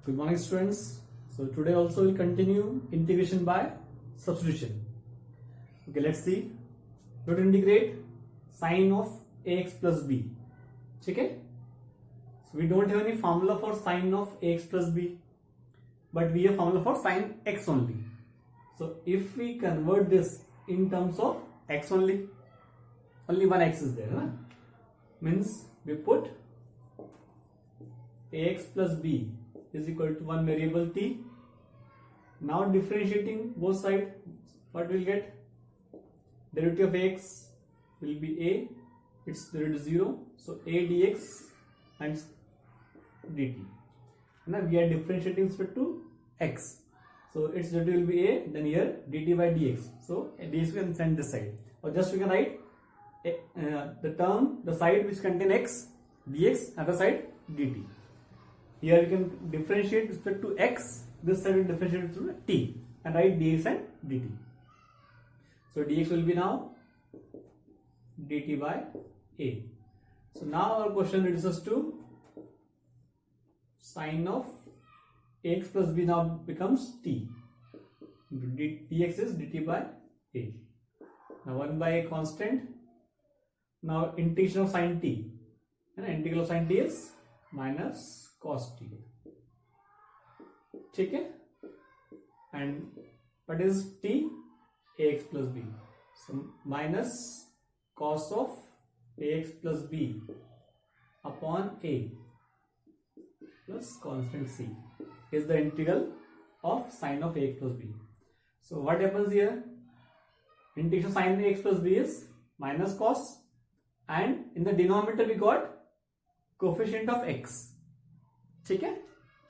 Good morning, students. So today also we'll continue integration by substitution. Okay, let's see. We have to integrate sine of ax plus b. Okay? So we don't have any formula for sine of ax plus b, but we have formula for sine x only. So if we convert this in terms of x only one x is there, huh? Means we put ax plus b is equal to one variable t. Now differentiating both sides, what we'll get? Derivative of x will be a, its derivative 0, so a dx and dt. Now we are differentiating with respect to x, so its derivative will be a, then here dt by dx. So dx we can send this side, or just we can write the side which contain x dx, other side dt. Here you can differentiate with respect to x, this side will differentiate through t and write dx and dt. So dx will be now dt by a. So now our question reduces to sine of ax plus b now becomes t. Dx is dt by a. Now 1 by a constant. Now integration of sine t, and integral of sine t is minus cos t. Okay, and what is t? Ax plus b. So minus cos of ax plus b upon a plus constant c is the integral of sine of ax plus b. So what happens here? Integration of sine ax plus b is minus cos, and in the denominator we got coefficient of x. Okay?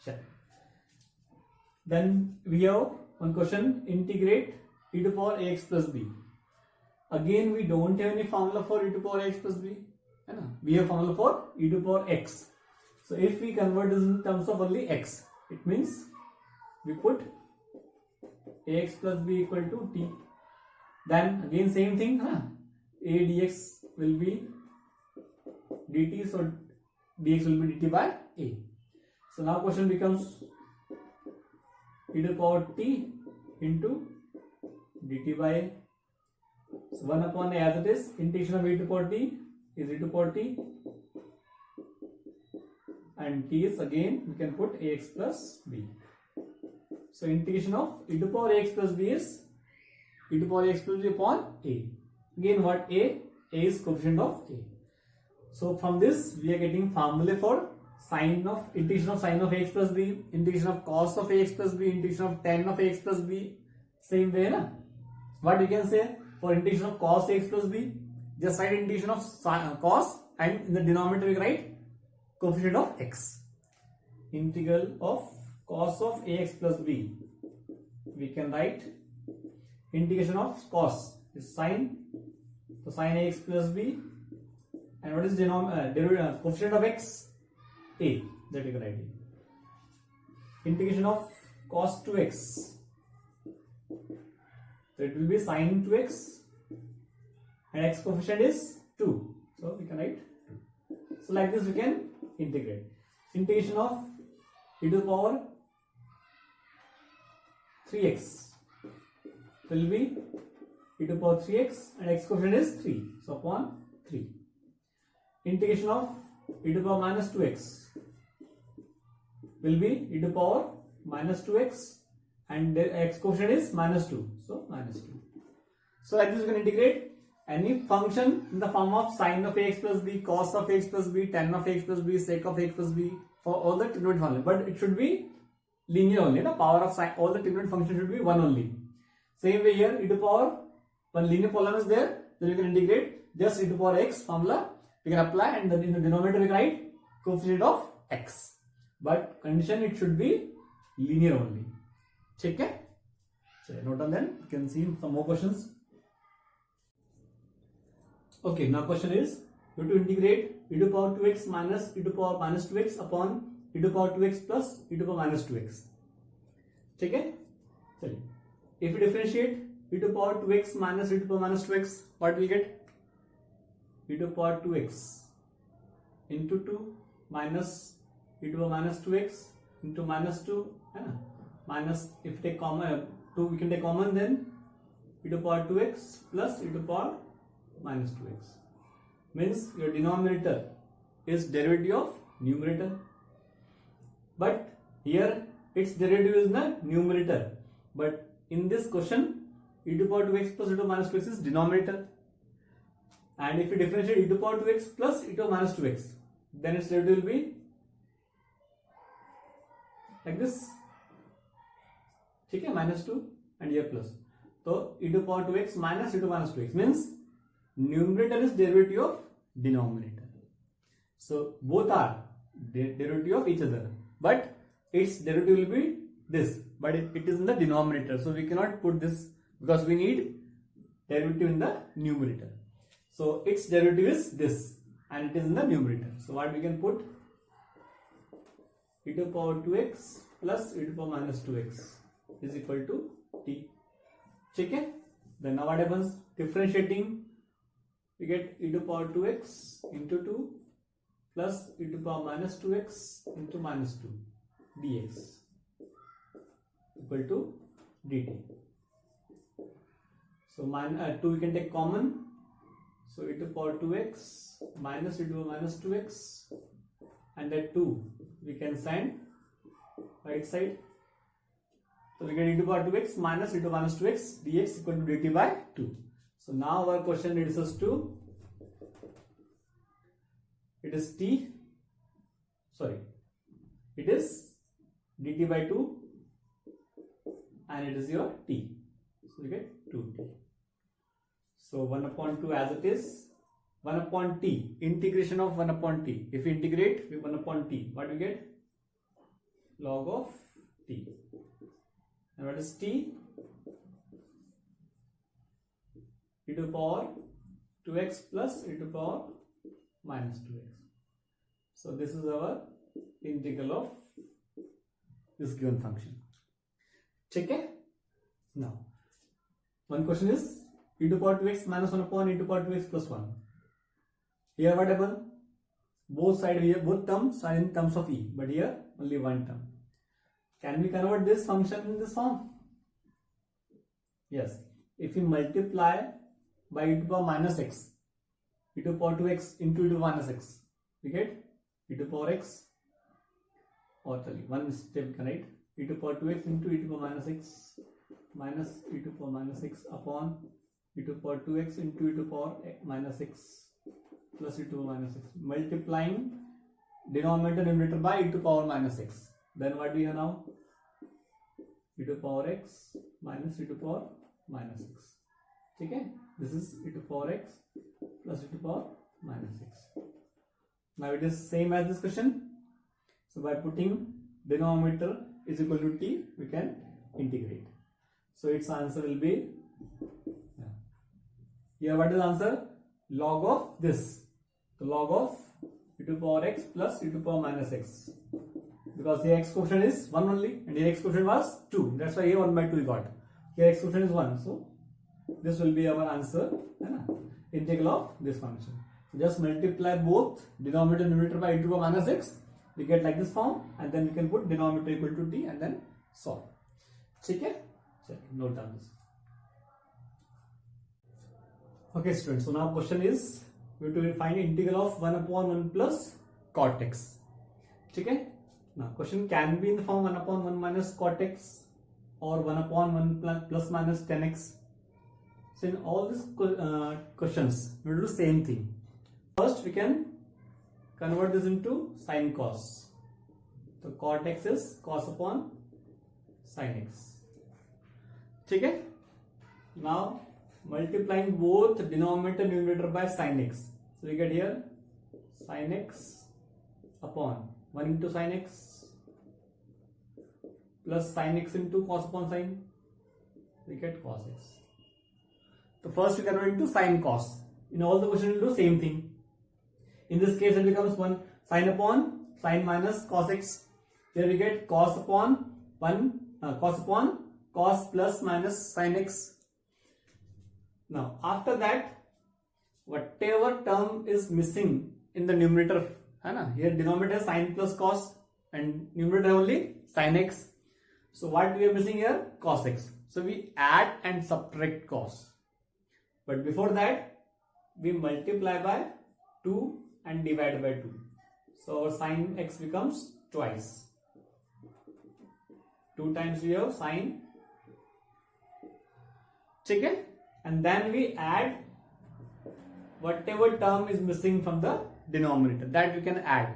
Sure. Then we have one question, integrate e to power ax plus b. Again we don't have any formula for e to power x plus b. We have formula for e to power x. So if we convert this in terms of only x, it means we put ax plus b equal to t. Then again same thing, a dx will be dt, so dx will be dt by a. So now question becomes e to the power t into dt by a. So 1 upon a as it is, integration of e to the power t is e to the power t, and t is again we can put ax plus b. So integration of e to the power ax plus b is e to the power ax plus b upon a. Again what a is coefficient of a. So from this we are getting formula for sine of integration of sine of ax plus b, integration of cos of ax plus b, integration of tan of ax plus b. Same way, na? What we can say for integration of cos ax plus b? Just write integration of cos, and in the denominator we write coefficient of x. Integral of cos of ax plus b, we can write integration of cos is sine, so sine ax plus b, and what is derivative coefficient of x? A, that you can write. Integration of cos 2x, so it will be sine 2x, and x coefficient is 2, so we can write 2. So like this we can integrate. Integration of e to the power 3x will be e to the power 3x, and x coefficient is 3, so upon 3. Integration of e to the power minus 2x will be e to the power minus 2x, and the x coefficient is minus 2, so minus 2. So like this you can integrate any function in the form of sine of ax plus b, cos of ax plus b, tan of ax plus b, sec of ax plus b for all the trigonometric functions, but it should be linear only. The power of sine, all the trigonometric functions should be 1 only. Same way here, e to the power one linear polynomial is there, then you can integrate just e to the power x formula we can apply, and then in the denominator we write coefficient of x, but condition it should be linear only. Okay? So note on then, you can see some more questions. Okay, now question is you have to integrate e to the power 2x minus e to the power minus 2x upon e to the power 2x plus e to the power minus 2x. Okay? If we differentiate e to the power 2x minus e to the power minus 2x, what we get? E to the power 2x into 2 minus e to the power minus 2x into minus 2, है ना, minus if take common 2 we can take common, then e to power 2x plus e to power minus 2x, means your denominator is derivative of numerator, but here its derivative is the numerator, but in this question e to power 2x plus e to power minus 2x is denominator, and if you differentiate e to power 2x plus e to power minus 2x, then its derivative will be like this, ठीक है, minus 2 and here plus, so e to power 2x minus e to minus 2x means numerator is derivative of denominator, so both are derivative of each other, but its derivative will be this, but it is in the denominator, so we cannot put this because we need derivative in the numerator, so its derivative is this and it is in the numerator, so what we can put, e to power 2x plus e to power minus 2x is equal to t, ठीक है, then now what happens, differentiating we get e to power 2x into 2 plus e to power minus 2x into minus 2 dx equal to dt, so 2 we can take common, so e to power 2x minus e to power minus 2x, and that 2 we can send right side, so we get e to power 2x minus e to minus 2x dx equal to dt by 2. So now our question reduces to, it is dt by 2 and it is your t, so we get 2t, so 1 upon 2 as it is, 1 upon t, integration of 1 upon t, if we integrate with 1 upon t, what we get, log of t, and what is t, e to power 2x plus e to power minus 2x, so this is our integral of this given function, ठीक है. Now one question is e to power 2x minus 1 upon e to power 2x plus 1, here what happened, both terms are in terms of e, but here only one term. Can we convert this function in this form? Yes, if we multiply by e to power minus x, e to power 2x into e to power minus x, we get e to power x, or one step we can write, e to power 2x into e to power minus x minus e to power minus x upon e to power 2x into e to power minus x plus e to power minus x, multiplying denominator numerator by e to power minus x, then what do we have now, e to power x minus e to power minus x, ठीक है, this is e to power x plus e to power minus x. Now it is same as this question, so by putting denominator is equal to t, we can integrate, so its answer will be, here what is the answer, log of this, the log of e to power x plus e to power minus x, because the x quotient is 1 only and the x quotient was 2, that's why here 1 by 2 we got, here x quotient is 1, so this will be our answer, integral of this function. So just multiply both denominator and numerator by e to power minus x, we get like this form, and then we can put denominator equal to t and then solve, ठीक है, चलिए note down this. Okay students, so now question is we have to find integral of 1 upon 1 plus cot x, ठीक है. Now question can be in the form 1 upon 1 minus cot x or 1 upon 1 plus minus 10x. So in all these questions we will do the same thing. First we can convert this into sin cos, so cot x is cos upon sin x, ठीक है. Now multiplying both denominator and numerator by sin x, so we get here sin x upon 1 into sin x plus sin x into cos upon sin, we get cos x. So first we convert into sin cos, in all the questions we will do same thing. In this case it becomes 1 sin upon sin minus cos x, here we get cos upon 1 cos upon cos plus minus sin x. Now after that whatever term is missing in the numerator, है ना, here denominator sin plus cos and numerator only sin x. So what we are missing here? Cos x. So we add and subtract cos. But before that, we multiply by 2 and divide by 2. So our sin x becomes twice. 2 times we have sin. Okay? And then we add whatever term is missing from the denominator, that we can add.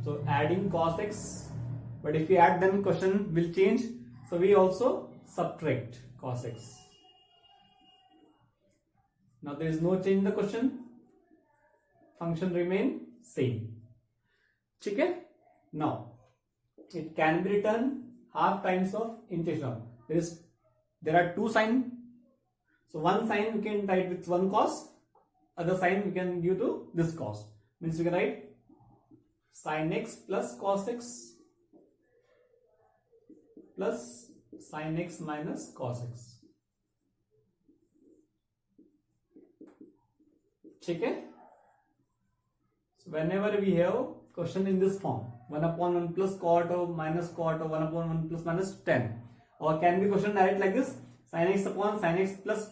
So adding cos x, but if we add then question will change. So we also subtract cos x. Now there is no change in the question. Function remain same. Okay? Now it can be written half times of integration. There are 2 sign. So one sign we can write with 1 cos. Other sign we can give to this cos. Means we can write sin x plus cos x plus sin x minus cos x. Okay? So whenever we have question in this form, 1 upon 1 plus cot or minus cot or 1 upon 1 plus minus tan, or can be question direct like this, sin x upon sin x plus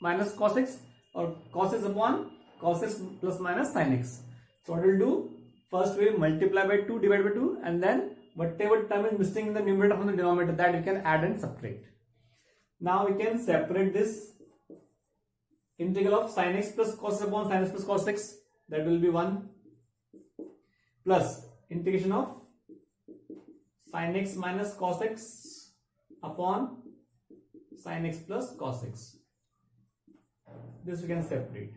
minus cos x, or cos x upon cos x plus minus sin x. So what we will do, first we will multiply by 2, divide by 2, and then whatever term is missing in the numerator from the denominator, that we can add and subtract. Now we can separate this integral of sin x plus cos x upon sin x plus cos x, that will be 1, plus integration of sin x minus cos x upon sin x plus cos x. This we can separate.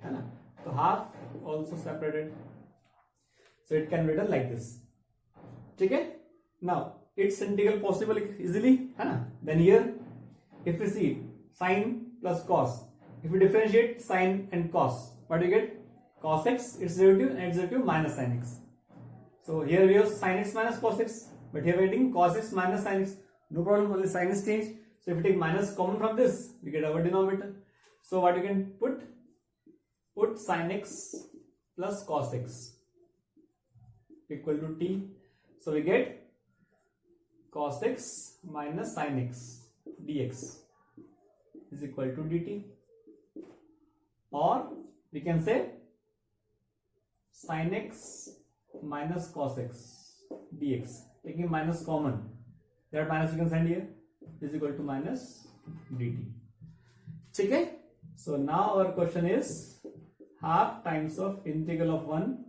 So half also separated. So it can be written like this. Okay? Now its integral possible easily. Then here, if we see sin plus cos, if we differentiate sin and cos, what do you get? Cos x, its derivative, and its derivative minus sin x. So here we have sin x minus cos x, but here we are getting cos x minus sin x. No problem, only sin is changed. So if we take minus common from this, we get our denominator. So what you can put sin x plus cos x equal to t. So we get cos x minus sin x dx is equal to dt. Or we can say sin x minus cos x dx, taking minus common, that minus we can send here, is equal to minus dt. Okay? So now our question is half times of integral of 1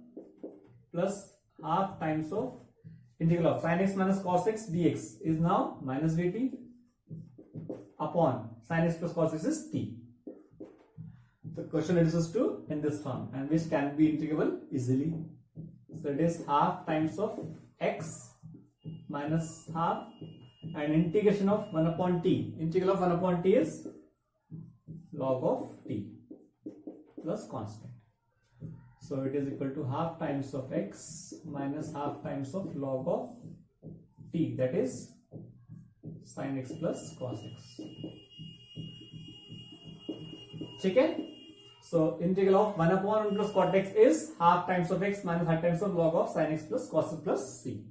plus half times of integral of sin x minus cos x dx is now minus dt upon sin x plus cos x is t. The question reduces to in this form, and which can be integrable easily. So it is half times of x minus half, and integration of 1 upon t. Integral of 1 upon t is log of t plus constant. So it is equal to half times of x minus half times of log of t, that is sin x plus cos x. Okay? So integral of 1 upon 1 plus cot x is half times of x minus half times of log of sin x plus cos x plus c.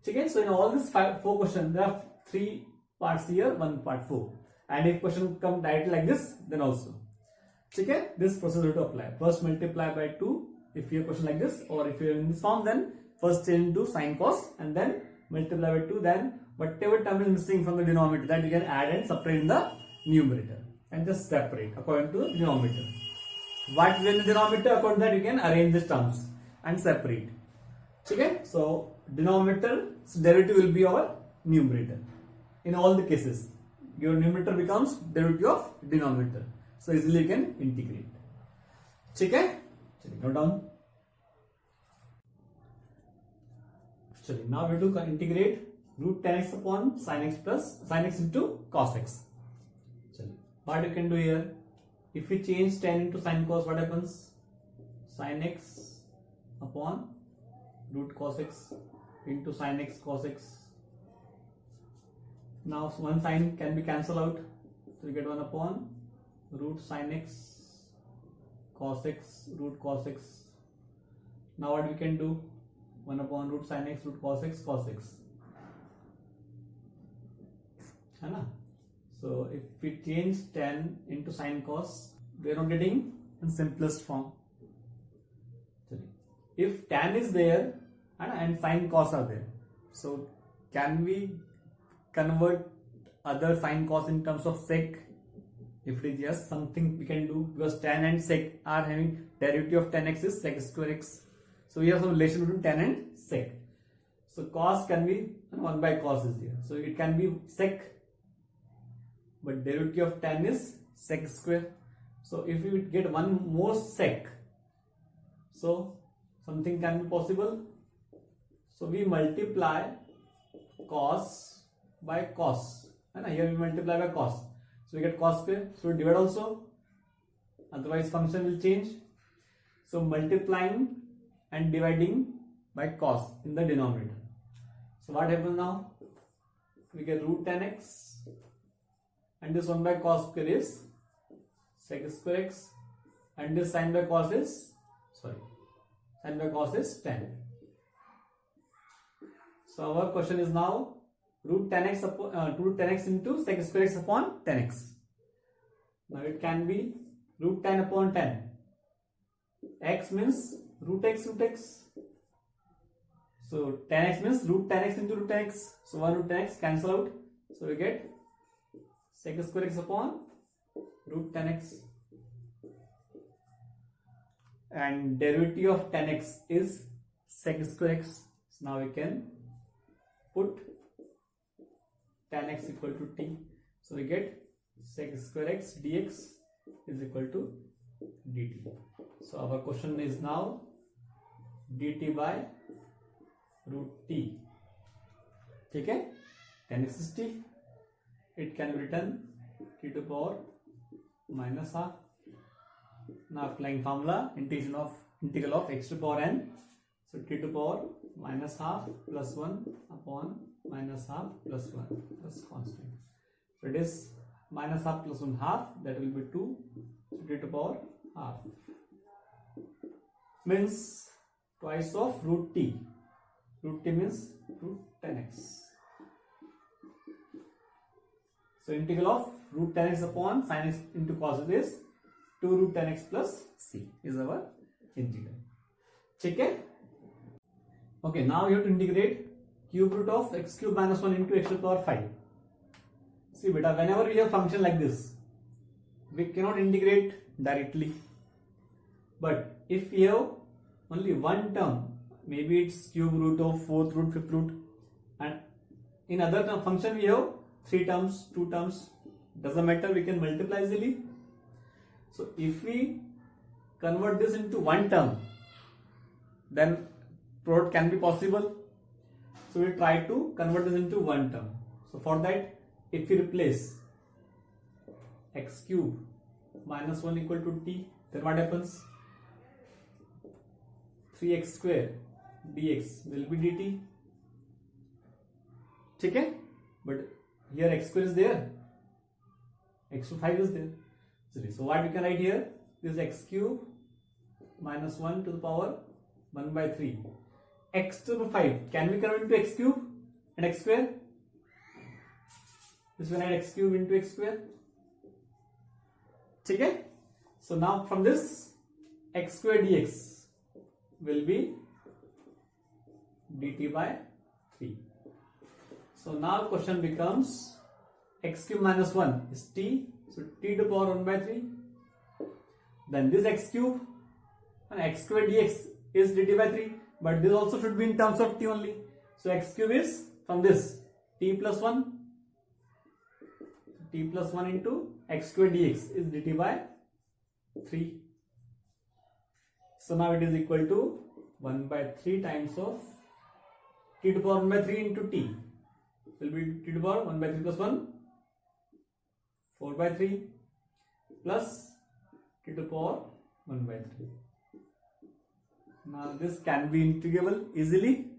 Okay? So in all these 4 questions, there are 3 parts here, 1 part 4. And if question come directly like this, then also. Okay? This process will to apply. First multiply by 2 if you have question like this, or if you are in this form, then first change to sin cos and then multiply by 2, then whatever term is missing from the denominator, that you can add and subtract in the numerator and just separate according to the denominator. What will the denominator, according to that you can arrange the terms and separate. Okay? So denominator's derivative will be our numerator. In all the cases, your numerator becomes derivative of denominator. So easily you can integrate. Okay? Note down. Now we have to integrate root tan x upon sin x plus sin x into cos x. What you can do here? If we change tan into sin cos, what happens? Sin x upon root cos x into sin x cos x. Now one sin can be cancelled out, so we get 1 upon root sin x cos x root cos x. Now what we can do? 1 upon root sin x root cos x cos x, है ना? So if we change tan into sin cos, we are not getting in simplest form. If tan is there and sin cos are there, so can we convert other sin cos in terms of sec? If it is yes, something we can do, because tan and sec are having derivative of tan x is sec square x. So we have some relation between tan and sec. So cos can be 1 by cos is here. So it can be sec, but derivative of tan is sec square. So if we get one more sec, so something can be possible. So we multiply cos by cos, and here we multiply by cos. So we get cos square. So we divide also, otherwise function will change. So multiplying and dividing by cos in the denominator. So what happens now? We get root tan x, and this 1 by cos square is sec square x, and this sin by cos is sin by cos is tan. So our question is now root tan x into sec square x upon tan x. Now it can be root tan upon tan. X means root x. So tan x means root tan x into root tan x. So 1 root tan x cancel out. So we get sec square x upon root tan x. And derivative of tan x is sec square x. So now we can put tan x equal to t. So we get sec square x dx is equal to dt. So our question is now dt by root t. Okay, tan x is t. It can be written t to the power minus half. Now applying formula, integral of x to the power n. So t to the power minus half plus 1 upon minus half plus 1 plus constant. So it is minus half plus 1 half, that will be 2. So t to the power half means twice of root t. Root t means root tan x. So integral of root tan x upon sin x into cos is 2 root tan x plus c is our integral. Okay? Okay, now you have to integrate cube root of x cube minus 1 into x to the power 5. See beta, whenever we have function like this, we cannot integrate directly. But if we have only one term, maybe it's cube root of 4th root, 5th root, and in other function we have 3 terms, 2 terms, doesn't matter, we can multiply easily. So if we convert this into one term, then product can be possible. So we try to convert this into one term. So for that, if we replace x cube minus 1 equal to t, then what happens? 3x square dx will be dt. Okay? But here x square is there, x to 5 is there. So what we can write here? This is x cube minus 1 to the power 1 by 3. X to the 5, can we convert into x cube and x square? This will add x cube into x square. Okay? So now from this, x square dx will be dt by 3. So now question becomes x cube minus 1 is t. So t to the power 1 by 3. Then this x cube and x square dx is dt by 3. But this also should be in terms of t only. So x cube is from this t plus 1. T plus 1 into x square dx is dt by 3. So now it is equal to 1 by 3 times of t to the power 1 by 3 into t. Will be t to the power 1 by 3 plus 1, 4 by 3 plus t to the power 1 by 3. Now this can be integrable easily.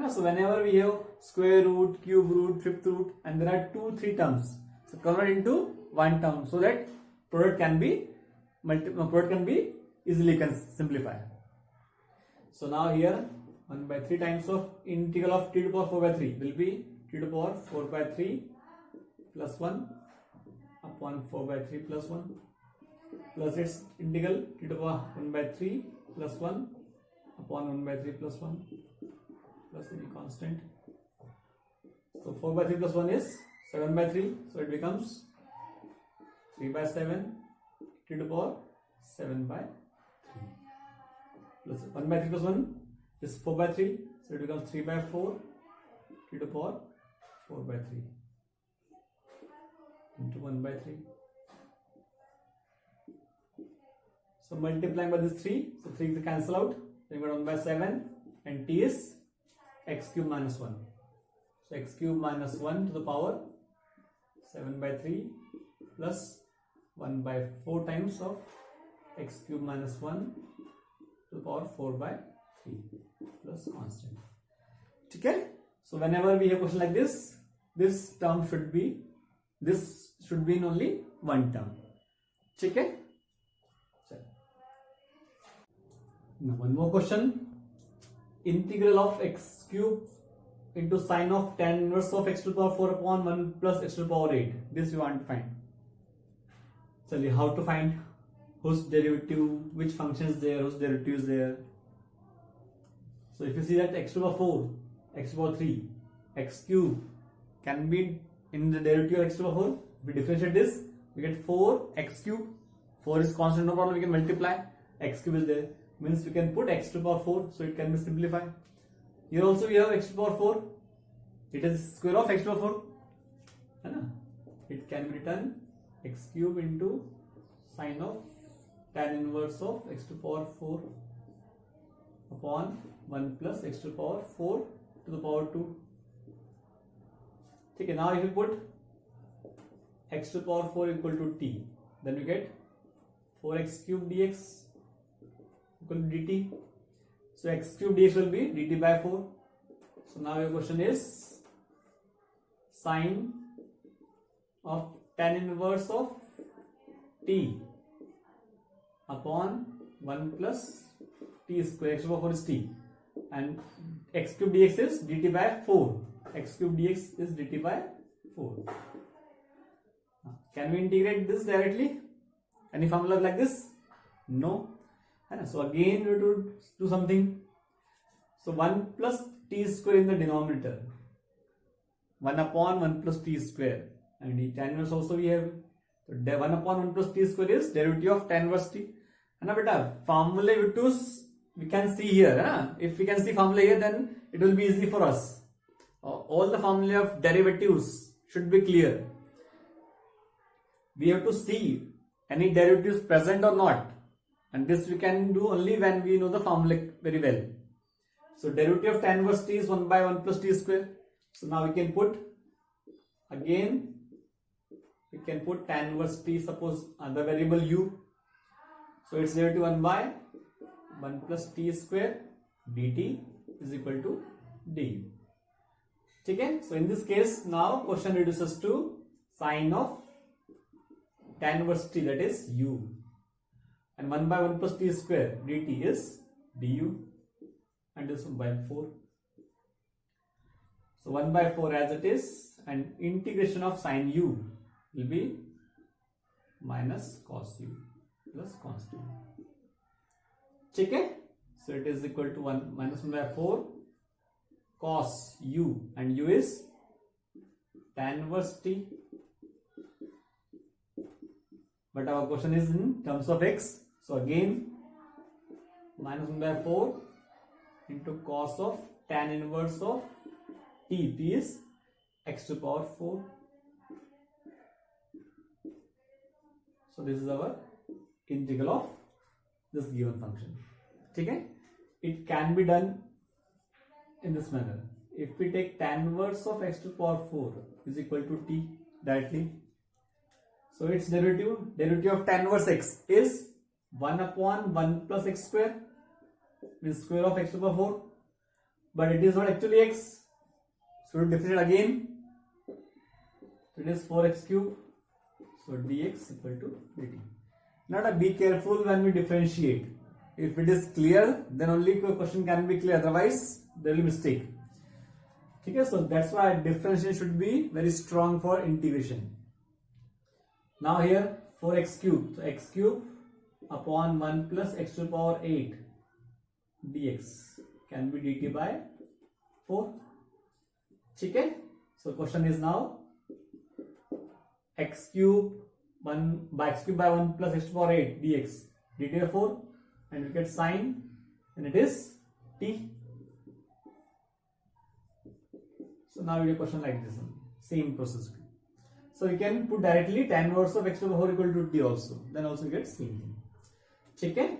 So whenever we have square root, cube root, fifth root, and there are 2-3 terms, so convert into one term so that product can be easily simplified. So now here 1 by 3 times of integral of t to the power 4 by 3 will be t to the power 4 by 3 plus 1 upon 4 by 3 plus 1 plus its integral t to the power 1 by 3 plus 1 upon 1 by 3 plus 1 plus any constant. So 4 by 3 plus 1 is 7 by 3. So it becomes 3 by 7 t to the power 7 by 3 plus 1 by 3 plus 1 is 4 by 3. So it becomes 3 by 4 t to the power 4 by 3 into 1 by 3. So multiplying by this 3, so 3 is cancel out. Then we got 1 by 7 and t is x cube minus 1. So x cube minus 1 to the power 7 by 3 plus 1 by 4 times of x cube minus 1 to the power 4 by 3 plus constant. Okay? So whenever we have a question like this term should be, this should be in only one term. Okay? Now one more question. Integral of x cube into sine of tan inverse of x to the power 4 upon 1 plus x to the power 8. This we want to find. So how to find whose derivative, which function is there, whose derivative is there. So if you see that x to the power 4, x to the power 3, x cube can be in the derivative of x to the power 4. If we differentiate this, we get 4 x cube. 4 is constant, no problem, we can multiply. X cube is there. Means we can put x to the power 4, so it can be simplified. Here also we have x to the power 4. It is square of x to the power 4. It can be written x cube into sine of tan inverse of x to the power 4 upon 1 plus x to the power 4 to the power 2. Okay, now if you put x to the power 4 equal to t, then we get 4x cube dx equal to dt. So x cube dx will be dt by 4. So now your question is sine of tan inverse of t upon 1 plus t square, x to the power 4 is t, and x cube dx is dt by 4. X cube dx is dt by 4. Can we integrate this directly? Any formula like this? No. So again we have to do something. So 1 plus t square in the denominator, 1 upon 1 plus t square, and the tan inverse also we have. So 1 upon 1 plus t square is derivative of tan inverse t. And now beta formula we can see here. If we can see formula here, then it will be easy for us. All the formula of derivatives should be clear. We have to see any derivatives present or not, and this we can do only when we know the formula very well. So derivative of tan inverse t is 1 by 1 plus t square. So now we can put again, we can put tan inverse t, suppose the variable u. So its derivative 1 by 1 plus t square dt is equal to du. Okay? So in this case, now question reduces to sine of tan inverse t, that is u, and 1 by 1 plus t square dt is du, and this 1 by 4. So 1 by 4 as it is, and integration of sine u will be minus cos u plus constant. Okay? So it is equal to 1 minus 1 by 4 cos u, and u is tan inverse t. But our question is in terms of x. So again, minus 1 by 4 into cos of tan inverse of t. T is x to the power 4. So this is our integral of this given function. Okay? It can be done in this manner. If we take tan inverse of x to the power 4 is equal to t directly. So its derivative of tan inverse x is 1 upon 1 plus x square, means square of x to the power 4, but it is not actually x. So to differentiate again, it is 4x cube. So dx equal to dt. Now be careful when we differentiate. If it is clear, then only question can be clear. Otherwise, there will be mistake. Okay, so that's why differentiation should be very strong for integration. Now here for x cube, so x cube upon 1 plus x to the power 8 dx can be dt by 4. Okay, so question is now x cube by 1 plus x to the power 8 dx dt by 4, and we get sign, and it is t. So now we get a question like this one, same process. So we can put directly tan inverse of x to the power equal to t also, then also we get same thing. Okay.